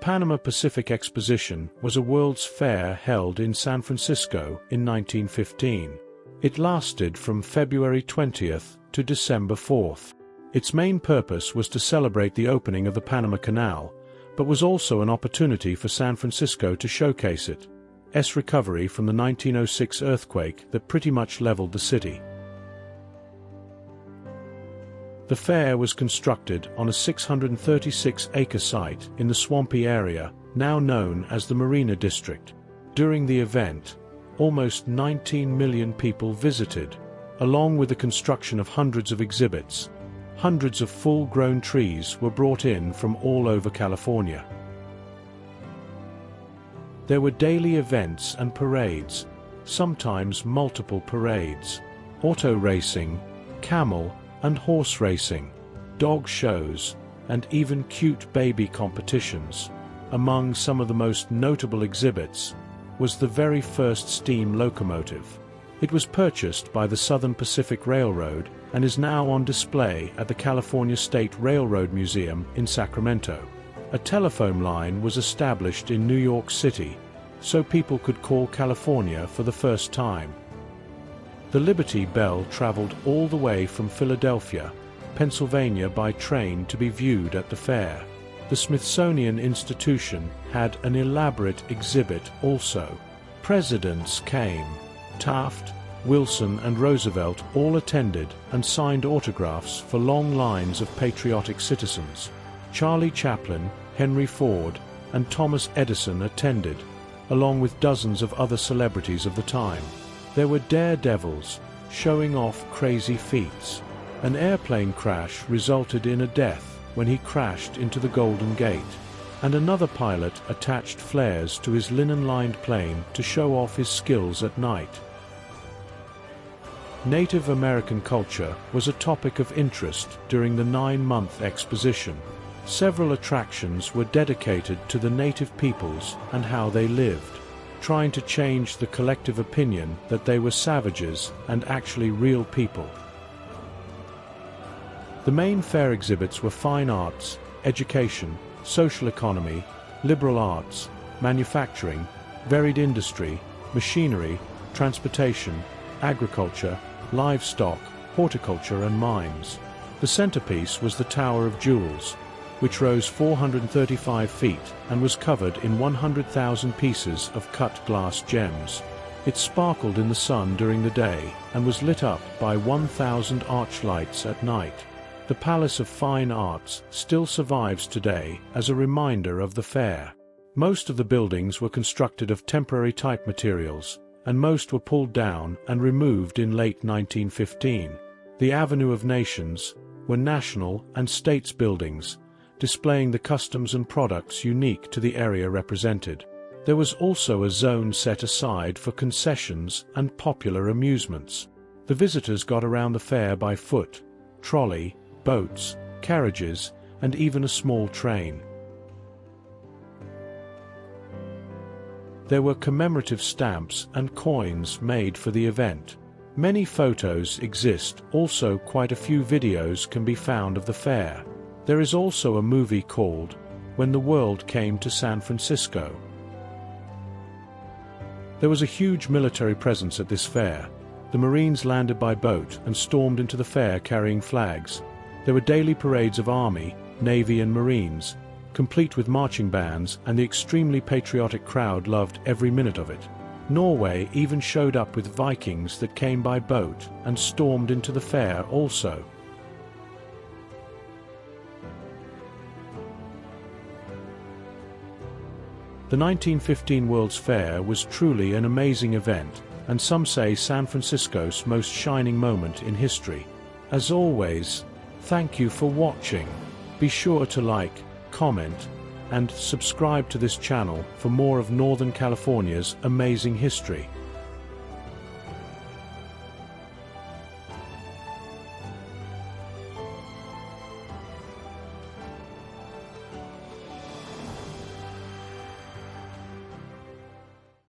Panama Pacific Exposition was a World's Fair held in San Francisco in 1915. It lasted from February 20th to December 4th. Its main purpose was to celebrate the opening of the Panama Canal, but was also an opportunity for San Francisco to showcase its recovery from the 1906 earthquake that pretty much leveled the city. The fair was constructed on a 636-acre site in the swampy area, now known as the Marina District. During the event, almost 19 million people visited, along with the construction of hundreds of exhibits. Hundreds of full-grown trees were brought in from all over California. There were daily events and parades, sometimes multiple parades, auto racing, camel and horse racing, dog shows, and even cute baby competitions. Among some of the most notable exhibits was the very first steam locomotive. It was purchased by the Southern Pacific Railroad and is now on display at the California State Railroad Museum in Sacramento. A telephone line was established in New York City, so people could call California for the first time. The Liberty Bell traveled all the way from Philadelphia, Pennsylvania by train to be viewed at the fair. The Smithsonian Institution had an elaborate exhibit also. Presidents came. Taft, Wilson and Roosevelt all attended and signed autographs for long lines of patriotic citizens. Charlie Chaplin, Henry Ford, and Thomas Edison attended, along with dozens of other celebrities of the time. There were daredevils, showing off crazy feats. An airplane crash resulted in a death when he crashed into the Golden Gate, and another pilot attached flares to his linen-lined plane to show off his skills at night. Native American culture was a topic of interest during the 9-month exposition. Several attractions were dedicated to the native peoples and how they lived, trying to change the collective opinion that they were savages and actually real people. The main fair exhibits were fine arts, education, social economy, liberal arts, manufacturing, varied industry, machinery, transportation, agriculture, livestock, horticulture and mines. The centerpiece was the Tower of Jewels, which rose 435 feet and was covered in 100,000 pieces of cut glass gems. It sparkled in the sun during the day and was lit up by 1,000 archlights at night. The Palace of Fine Arts still survives today as a reminder of the fair. Most of the buildings were constructed of temporary type materials, and most were pulled down and removed in late 1915. The Avenue of Nations were national and states buildings, displaying the customs and products unique to the area represented. There was also a zone set aside for concessions and popular amusements. The visitors got around the fair by foot, trolley, boats, carriages, and even a small train. There were commemorative stamps and coins made for the event. Many photos exist, also quite a few videos can be found of the fair. There is also a movie called When the World Came to San Francisco. There was a huge military presence at this fair. The Marines landed by boat and stormed into the fair carrying flags. There were daily parades of Army, Navy and Marines, complete with marching bands, and the extremely patriotic crowd loved every minute of it. Norway even showed up with Vikings that came by boat and stormed into the fair also. The 1915 World's Fair was truly an amazing event, and some say San Francisco's most shining moment in history. As always, thank you for watching. Be sure to like, comment, and subscribe to this channel for more of Northern California's amazing history.